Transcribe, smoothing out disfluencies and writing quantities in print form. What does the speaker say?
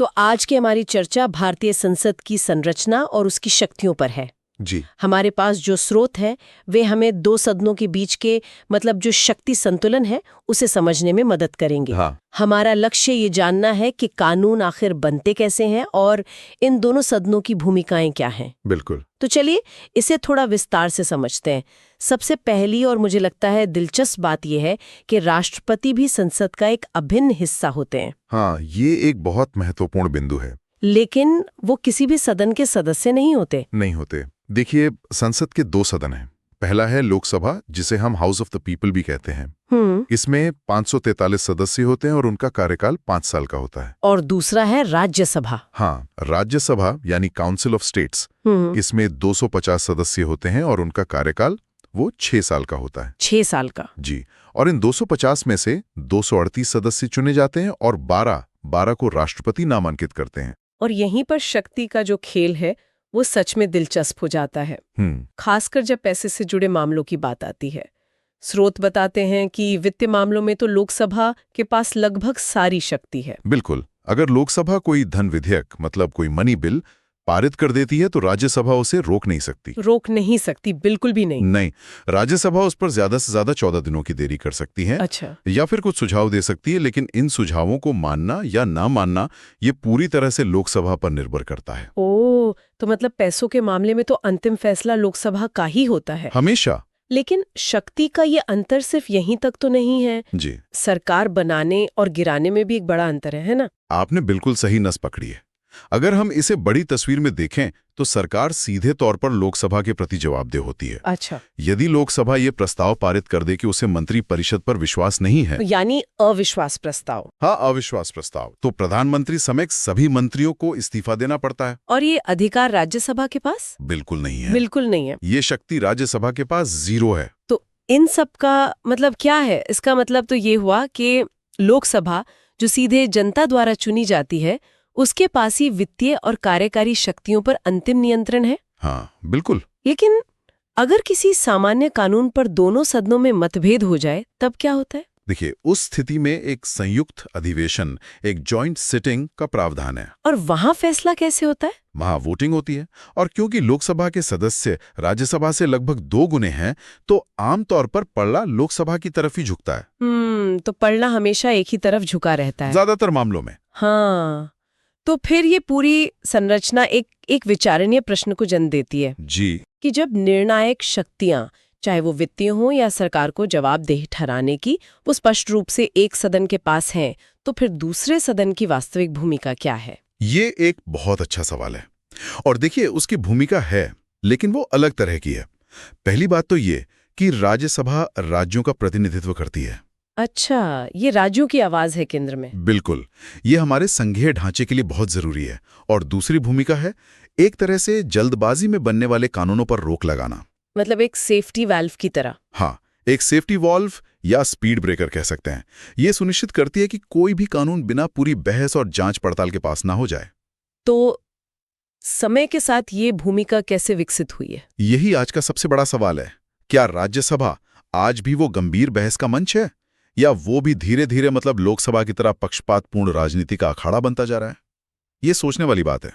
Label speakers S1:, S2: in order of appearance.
S1: तो आज की हमारी चर्चा भारतीय संसद की संरचना और उसकी शक्तियों पर है।
S2: जी।
S1: हमारे पास जो स्रोत है वे हमें दो सदनों के बीच के मतलब जो शक्ति संतुलन है उसे समझने में मदद करेंगे।
S2: हाँ।
S1: हमारा लक्ष्य ये जानना है कि कानून आखिर बनते कैसे हैं और इन दोनों सदनों की भूमिकाएं क्या हैं।
S2: बिल्कुल।
S1: तो चलिए इसे थोड़ा विस्तार से समझते हैं। सबसे पहली और मुझे लगता है दिलचस्प बात यह है कि राष्ट्रपति भी संसद का एक अभिन्न हिस्सा होते हैं।
S2: हाँ, ये एक बहुत महत्वपूर्ण बिंदु है।
S1: लेकिन वो किसी भी सदन के सदस्य नहीं होते।
S2: नहीं होते। देखिए, संसद के दो सदन हैं। पहला है लोकसभा, जिसे हम हाउस ऑफ द पीपल भी कहते हैं। इसमें 543 सदस्य होते हैं और उनका कार्यकाल 5 साल का होता है।
S1: और दूसरा है राज्यसभा।
S2: हाँ, राज्यसभा यानी काउंसिल ऑफ स्टेट्स। इसमें 250 सदस्य होते हैं और उनका कार्यकाल वो 6 साल का होता है।
S1: 6 साल का।
S2: जी। और इन 250 में से 238 सदस्य चुने जाते हैं और 12 को राष्ट्रपति नामांकित करते हैं।
S1: और यहीं पर शक्ति का जो खेल है वो सच में दिलचस्प हो जाता है, खासकर जब पैसे से जुड़े मामलों की बात आती है। स्रोत बताते हैं कि वित्तीय मामलों में तो लोकसभा के पास लगभग सारी शक्ति है।
S2: बिल्कुल। अगर लोकसभा कोई धन विधेयक मतलब कोई मनी बिल पारित कर देती है तो राज्यसभा उसे रोक नहीं सकती। बिल्कुल भी नहीं। राज्यसभा उस पर ज्यादा से ज्यादा 14 दिनों की देरी कर सकती है।
S1: अच्छा।
S2: या फिर कुछ सुझाव दे सकती है, लेकिन इन सुझावों को मानना या ना मानना ये पूरी तरह से लोकसभा पर निर्भर करता है।
S1: ओह, तो मतलब पैसों के मामले में तो अंतिम फैसला लोकसभा का ही होता है
S2: हमेशा।
S1: लेकिन शक्ति का ये अंतर सिर्फ यहीं तक तो नहीं है।
S2: जी।
S1: सरकार बनाने और गिराने में भी एक बड़ा अंतर है ना?
S2: आपने बिल्कुल सही नस पकड़ी है। अगर हम इसे बड़ी तस्वीर में देखें तो सरकार सीधे तौर पर लोकसभा के प्रति जवाबदेह होती है।
S1: अच्छा।
S2: यदि लोकसभा ये प्रस्ताव पारित कर दे कि उसे मंत्री परिषद पर विश्वास नहीं है,
S1: यानी अविश्वास प्रस्ताव।
S2: हाँ, अविश्वास प्रस्ताव, तो प्रधानमंत्री समेत सभी मंत्रियों को इस्तीफा देना पड़ता है।
S1: और ये अधिकार राज्यसभा के पास
S2: बिल्कुल नहीं है।
S1: बिल्कुल नहीं है।
S2: ये शक्ति राज्यसभा के पास 0 है।
S1: तो इन सब का मतलब क्या है? इसका मतलब तो ये हुआ कि लोकसभा जो सीधे जनता द्वारा चुनी जाती है उसके पास ही वित्तीय और कार्यकारी शक्तियों पर अंतिम नियंत्रण है।
S2: हाँ, बिल्कुल।
S1: लेकिन अगर किसी सामान्य कानून पर दोनों सदनों में मतभेद हो जाए तब क्या होता है?
S2: देखिए, उस स्थिति में एक संयुक्त अधिवेशन, एक जॉइंट सिटिंग का प्रावधान है।
S1: और वहां फैसला कैसे होता है?
S2: वहां वोटिंग होती है, और क्योंकि लोकसभा के सदस्य राज्यसभा से लगभग 2 गुने हैं तो आमतौर पर पलड़ा लोकसभा की तरफ ही झुकता है।
S1: तो पलड़ा हमेशा एक ही तरफ झुका रहता है
S2: ज्यादातर मामलों में।
S1: हाँ, तो फिर ये पूरी संरचना एक विचारणीय प्रश्न को जन्म देती है
S2: जी,
S1: कि जब निर्णायक शक्तियां चाहे वो वित्तीय हो या सरकार को जवाबदेह ठहराने की वो स्पष्ट रूप से एक सदन के पास हैं, तो फिर दूसरे सदन की वास्तविक भूमिका क्या है?
S2: ये एक बहुत अच्छा सवाल है। और देखिए, उसकी भूमिका है, लेकिन वो अलग तरह की है। पहली बात तो ये कि राज्यसभा राज्यों का प्रतिनिधित्व करती है।
S1: अच्छा, ये राज्यों की आवाज है केंद्र में।
S2: बिल्कुल। ये हमारे संघीय ढांचे के लिए बहुत जरूरी है। और दूसरी भूमिका है एक तरह से जल्दबाजी में बनने वाले कानूनों पर रोक लगाना।
S1: मतलब एक सेफ्टी वाल्व की तरह।
S2: हाँ, एक सेफ्टी वॉल्व या स्पीड ब्रेकर कह सकते हैं। ये सुनिश्चित करती है कि कोई भी कानून बिना पूरी बहस और जांच पड़ताल के पास ना हो जाए।
S1: तो समय के साथ ये भूमिका कैसे विकसित हुई है?
S2: यही आज का सबसे बड़ा सवाल है। क्या राज्यसभा आज भी वो गंभीर बहस का मंच है, या वो भी धीरे धीरे मतलब लोकसभा की तरह पक्षपातपूर्ण राजनीति का अखाड़ा बनता जा रहा है? ये सोचने वाली बात है।